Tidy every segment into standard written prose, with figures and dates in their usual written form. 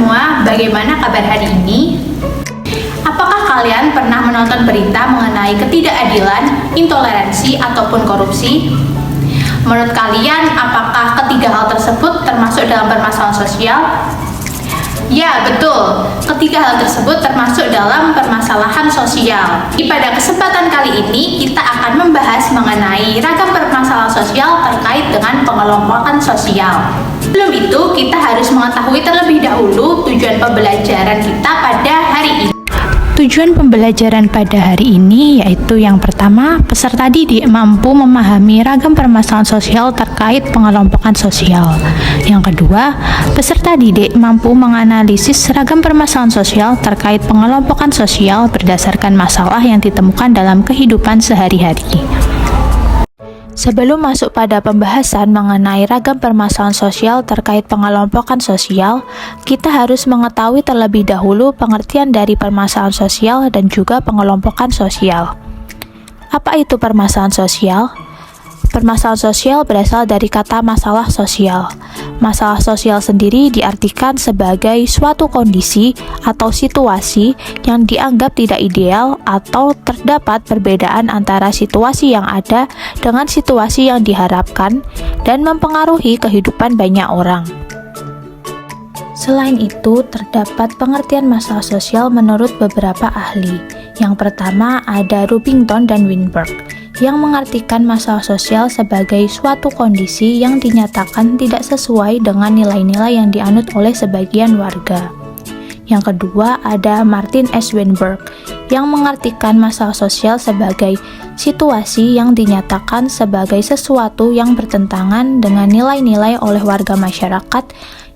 semua, bagaimana kabar hari ini? Apakah kalian pernah menonton berita mengenai ketidakadilan, intoleransi, ataupun korupsi? Menurut kalian, apakah ketiga hal tersebut termasuk dalam permasalahan sosial? Ya, betul. Ketiga hal tersebut termasuk dalam permasalahan sosial. Pada kesempatan kali ini, kita akan membahas mengenai ragam permasalahan sosial terkait dengan pengelompokan sosial. Sebelum itu, kita harus mengetahui terlebih dahulu tujuan pembelajaran kita pada hari ini. Tujuan pembelajaran pada hari ini yaitu yang pertama, peserta didik mampu memahami ragam permasalahan sosial terkait pengelompokan sosial. Yang kedua, peserta didik mampu menganalisis ragam permasalahan sosial terkait pengelompokan sosial berdasarkan masalah yang ditemukan dalam kehidupan sehari-hari. Sebelum masuk pada pembahasan mengenai ragam permasalahan sosial terkait pengelompokan sosial, kita harus mengetahui terlebih dahulu pengertian dari permasalahan sosial dan juga pengelompokan sosial. Apa itu permasalahan sosial? Permasalahan sosial berasal dari kata masalah sosial. Masalah sosial sendiri diartikan sebagai suatu kondisi atau situasi yang dianggap tidak ideal atau terdapat perbedaan antara situasi yang ada dengan situasi yang diharapkan dan mempengaruhi kehidupan banyak orang. Selain itu, terdapat pengertian masalah sosial menurut beberapa ahli. Yang pertama ada Rubington dan Winberg, yang mengartikan masalah sosial sebagai suatu kondisi yang dinyatakan tidak sesuai dengan nilai-nilai yang dianut oleh sebagian warga. Yang kedua ada Martin S. Weinberg, yang mengartikan masalah sosial sebagai situasi yang dinyatakan sebagai sesuatu yang bertentangan dengan nilai-nilai oleh warga masyarakat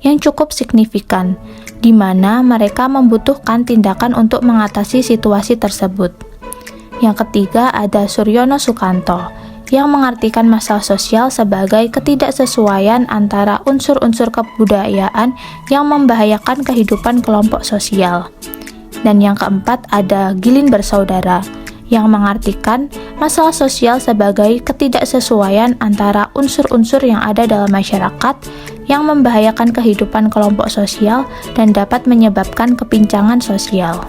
yang cukup signifikan, di mana mereka membutuhkan tindakan untuk mengatasi situasi tersebut. Yang ketiga ada Suryono Sukanto, yang mengartikan masalah sosial sebagai ketidaksesuaian antara unsur-unsur kebudayaan yang membahayakan kehidupan kelompok sosial. Dan yang keempat ada Gilin Bersaudara, yang mengartikan masalah sosial sebagai ketidaksesuaian antara unsur-unsur yang ada dalam masyarakat yang membahayakan kehidupan kelompok sosial dan dapat menyebabkan kepincangan sosial.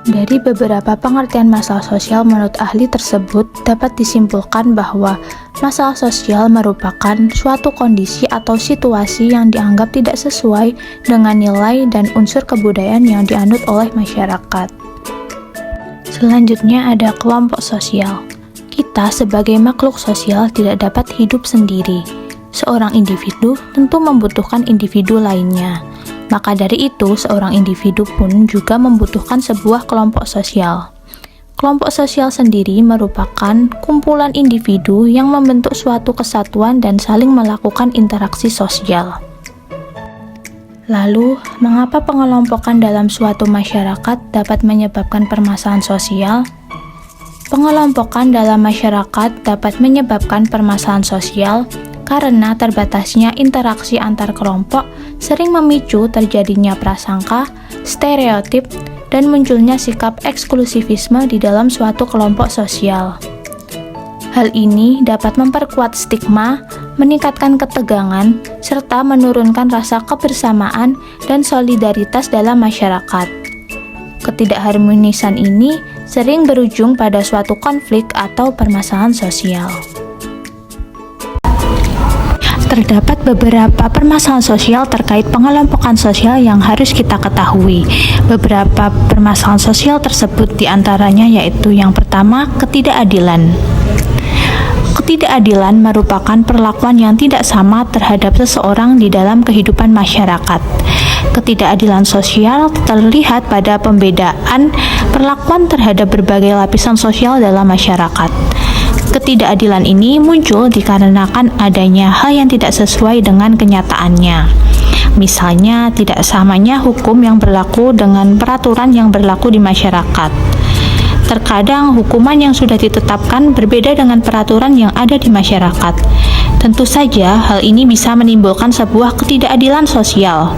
Dari beberapa pengertian masalah sosial menurut ahli tersebut, dapat disimpulkan bahwa masalah sosial merupakan suatu kondisi atau situasi yang dianggap tidak sesuai dengan nilai dan unsur kebudayaan yang dianut oleh masyarakat. Selanjutnya ada kelompok sosial. Kita sebagai makhluk sosial tidak dapat hidup sendiri. Seorang individu tentu membutuhkan individu lainnya. Maka dari itu, seorang individu pun juga membutuhkan sebuah kelompok sosial. Kelompok sosial sendiri merupakan kumpulan individu yang membentuk suatu kesatuan dan saling melakukan interaksi sosial. Lalu, mengapa pengelompokan dalam suatu masyarakat dapat menyebabkan permasalahan sosial? Pengelompokan dalam masyarakat dapat menyebabkan permasalahan sosial karena terbatasnya interaksi antar kelompok sering memicu terjadinya prasangka, stereotip, dan munculnya sikap eksklusivisme di dalam suatu kelompok sosial. Hal ini dapat memperkuat stigma, meningkatkan ketegangan, serta menurunkan rasa kebersamaan dan solidaritas dalam masyarakat. Ketidakharmonisan ini sering berujung pada suatu konflik atau permasalahan sosial. Terdapat beberapa permasalahan sosial terkait pengelompokan sosial yang harus kita ketahui. Beberapa permasalahan sosial tersebut diantaranya yaitu yang pertama, ketidakadilan. Ketidakadilan merupakan perlakuan yang tidak sama terhadap seseorang di dalam kehidupan masyarakat. Ketidakadilan sosial terlihat pada pembedaan perlakuan terhadap berbagai lapisan sosial dalam masyarakat. Ketidakadilan ini muncul dikarenakan adanya hal yang tidak sesuai dengan kenyataannya. Misalnya, tidak samanya hukum yang berlaku dengan peraturan yang berlaku di masyarakat. Terkadang hukuman yang sudah ditetapkan berbeda dengan peraturan yang ada di masyarakat. Tentu saja hal ini bisa menimbulkan sebuah ketidakadilan sosial.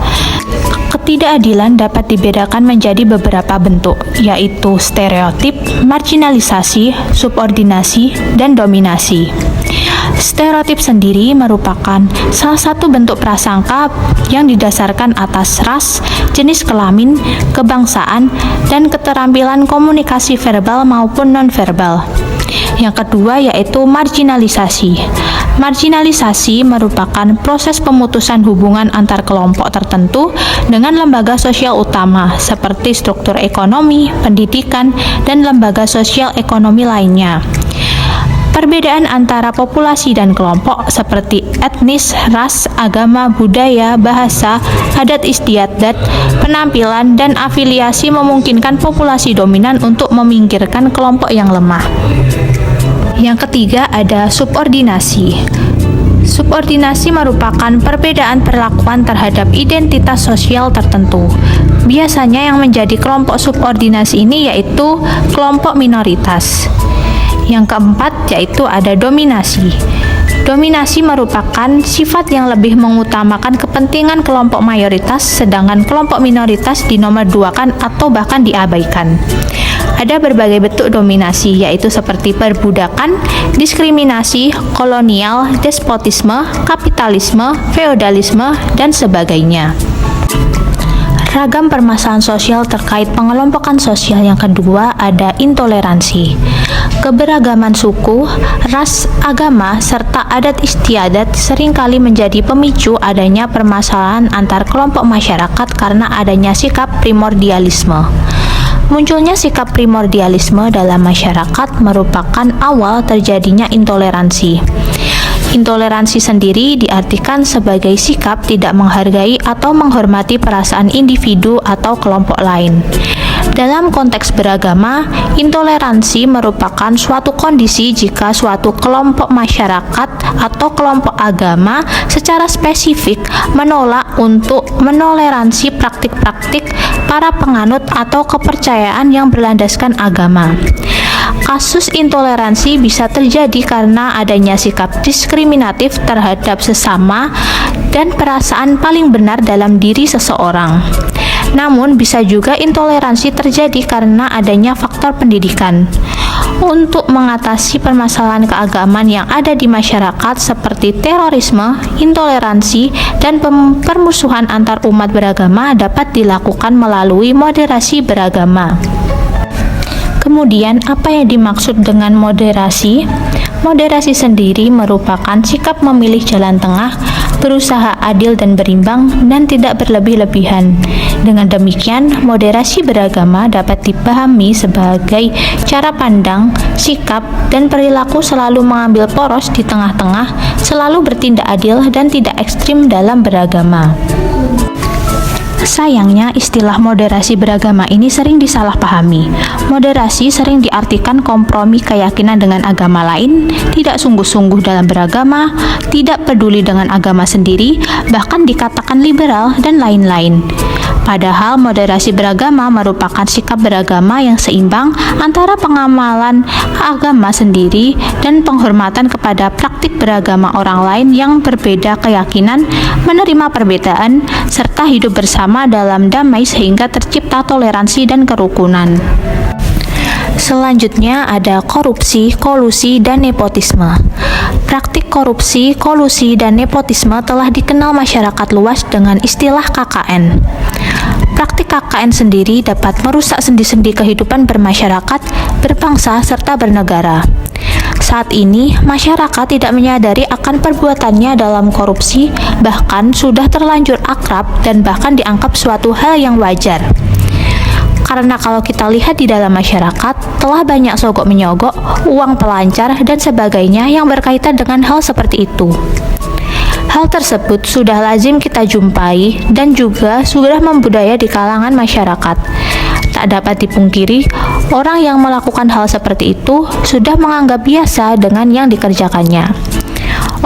Ketidakadilan dapat dibedakan menjadi beberapa bentuk, yaitu stereotip, marginalisasi, subordinasi, dan dominasi. Stereotip sendiri merupakan salah satu bentuk prasangka yang didasarkan atas ras, jenis kelamin, kebangsaan, dan keterampilan komunikasi verbal maupun nonverbal. Yang kedua yaitu marginalisasi. Marginalisasi merupakan proses pemutusan hubungan antar kelompok tertentu dengan lembaga sosial utama seperti struktur ekonomi, pendidikan, dan lembaga sosial ekonomi lainnya. Perbedaan antara populasi dan kelompok seperti etnis, ras, agama, budaya, bahasa, adat istiadat, penampilan, dan afiliasi memungkinkan populasi dominan untuk meminggirkan kelompok yang lemah. Yang ketiga ada subordinasi. Subordinasi merupakan perbedaan perlakuan terhadap identitas sosial tertentu. Biasanya yang menjadi kelompok subordinasi ini yaitu kelompok minoritas. Yang keempat yaitu ada dominasi. Dominasi merupakan sifat yang lebih mengutamakan kepentingan kelompok mayoritas, sedangkan kelompok minoritas dinomorduakan atau bahkan diabaikan. Ada berbagai bentuk dominasi, yaitu seperti perbudakan, diskriminasi, kolonial, despotisme, kapitalisme, feodalisme, dan sebagainya. Ragam permasalahan sosial terkait pengelompokan sosial yang kedua ada intoleransi. Keberagaman suku, ras, agama, serta adat istiadat seringkali menjadi pemicu adanya permasalahan antar kelompok masyarakat karena adanya sikap primordialisme. Munculnya sikap primordialisme dalam masyarakat merupakan awal terjadinya intoleransi. Intoleransi sendiri diartikan sebagai sikap tidak menghargai atau menghormati perasaan individu atau kelompok lain. Dalam konteks beragama, intoleransi merupakan suatu kondisi jika suatu kelompok masyarakat atau kelompok agama secara spesifik menolak untuk menoleransi praktik-praktik para penganut atau kepercayaan yang berlandaskan agama. Kasus intoleransi bisa terjadi karena adanya sikap diskriminatif terhadap sesama dan perasaan paling benar dalam diri seseorang. Namun, bisa juga intoleransi terjadi karena adanya faktor pendidikan. Untuk mengatasi permasalahan keagamaan yang ada di masyarakat seperti terorisme, intoleransi, dan permusuhan antar umat beragama dapat dilakukan melalui moderasi beragama. Kemudian, apa yang dimaksud dengan moderasi? Moderasi sendiri merupakan sikap memilih jalan tengah, berusaha adil dan berimbang, dan tidak berlebih-lebihan. Dengan demikian, moderasi beragama dapat dipahami sebagai cara pandang, sikap, dan perilaku selalu mengambil poros di tengah-tengah, selalu bertindak adil dan tidak ekstrim dalam beragama. Sayangnya, istilah moderasi beragama ini sering disalahpahami. Moderasi sering diartikan kompromi keyakinan dengan agama lain, tidak sungguh-sungguh dalam beragama, tidak peduli dengan agama sendiri, bahkan dikatakan liberal, dan lain-lain. Padahal moderasi beragama merupakan sikap beragama yang seimbang antara pengamalan agama sendiri dan penghormatan kepada praktik beragama orang lain yang berbeda keyakinan, menerima perbedaan, serta hidup bersama dalam damai sehingga tercipta toleransi dan kerukunan. Selanjutnya ada korupsi, kolusi, dan nepotisme. Praktik korupsi, kolusi, dan nepotisme telah dikenal masyarakat luas dengan istilah KKN. Praktik KKN sendiri dapat merusak sendi-sendi kehidupan bermasyarakat, berbangsa, serta bernegara. Saat ini, masyarakat tidak menyadari akan perbuatannya dalam korupsi, bahkan sudah terlanjur akrab dan bahkan dianggap suatu hal yang wajar. Karena kalau kita lihat di dalam masyarakat, telah banyak sogok-menyogok, uang pelancar, dan sebagainya yang berkaitan dengan hal seperti itu. Hal tersebut sudah lazim kita jumpai dan juga sudah membudaya di kalangan masyarakat. Tak dapat dipungkiri, orang yang melakukan hal seperti itu sudah menganggap biasa dengan yang dikerjakannya.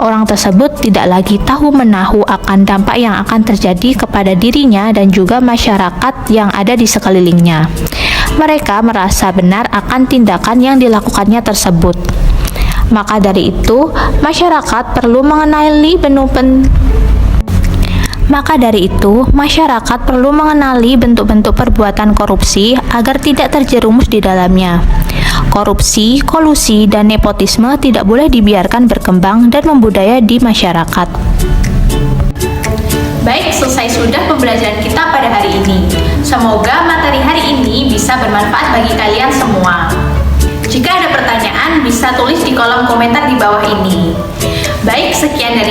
Orang tersebut tidak lagi tahu-menahu akan dampak yang akan terjadi kepada dirinya dan juga masyarakat yang ada di sekelilingnya. Mereka merasa benar akan tindakan yang dilakukannya tersebut. Maka dari itu, masyarakat perlu mengenali bentuk-bentuk perbuatan korupsi agar tidak terjerumus di dalamnya. Korupsi, kolusi, dan nepotisme tidak boleh dibiarkan berkembang dan membudaya di masyarakat. Baik, selesai sudah pembelajaran kita pada hari ini. Semoga materi hari ini bisa bermanfaat bagi kalian semua. Jika ada pertanyaan, bisa tulis di kolom komentar di bawah ini. Baik, sekian dari